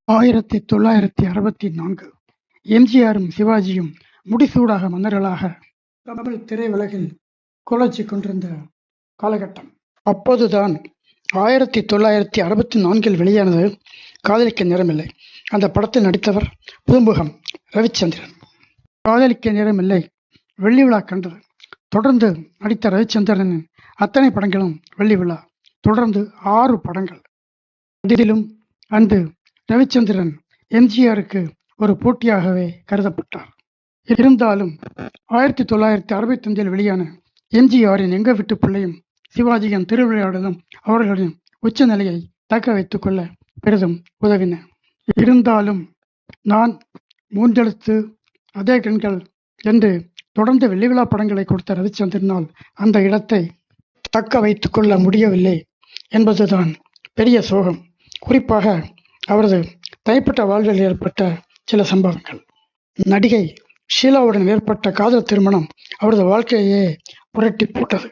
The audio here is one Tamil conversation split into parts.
1964 எம்ஜிஆரும் சிவாஜியும் முடிசூடாக மன்னர்களாக தமிழ் திரையுலகில் கோலோச்சிக் கொண்டிருந்த காலகட்டம். அப்போதுதான் 1964 வெளியானது காதலிக்க நேரமில்லை. அந்த படத்தில் நடித்தவர் புதுமுகம் ரவிச்சந்திரன். காதலிக்க நேரமில்லை வெள்ளி விழா கண்டது. தொடர்ந்து நடித்த ரவிச்சந்திரனின் அத்தனை படங்களும் வெள்ளி விழா. தொடர்ந்து 6 படங்கள். அதிலும் அன்று ரவிச்சந்திரன் எம்ஜிஆருக்கு ஒரு போட்டியாகவே கருதப்பட்டார். இருந்தாலும் 1965 வெளியான எம்ஜிஆரின் எங்க வீட்டு பிள்ளையும் சிவாஜியின் திருவிளையாடலும் அவர்களின் உச்ச நிலையை தக்க வைத்துக் கொள்ள பெரிதும் உதவின. இருந்தாலும் நான், மூன்றெழுத்து, அதே கண்கள் என்று தொடர்ந்து வெள்ளி விழா படங்களை கொடுத்த ரவிச்சந்திரனால் அந்த இடத்தை தக்க வைத்துக் கொள்ள முடியவில்லை என்பதுதான் பெரிய சோகம். குறிப்பாக அவரது தனிப்பட்ட வாழ்வில் ஏற்பட்ட சில சம்பவங்கள். நடிகை ஷீலாவுடன் ஏற்பட்ட காதல் திருமணம் அவரது வாழ்க்கையே புரட்டி போட்டது.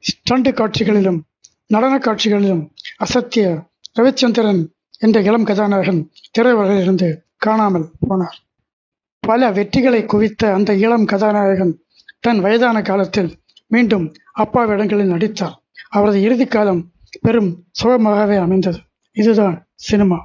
ஸ்டண்ட் காட்சிகளிலும் நடன காட்சிகளிலும் அசத்திய ரவிச்சந்திரன் என்ற இளம் கதாநாயகன் திரையுலகிலிருந்து காணாமல் போனார். பல வெற்றிகளை குவித்த அந்த இளம் கதாநாயகன் தன் வயதான காலத்தில் மீண்டும் அப்பா வேடங்களில் நடித்தார். அவரது இறுதி காலம் பெரும் சோகமாகவே அமைந்தது. இதுதான் சினிமா.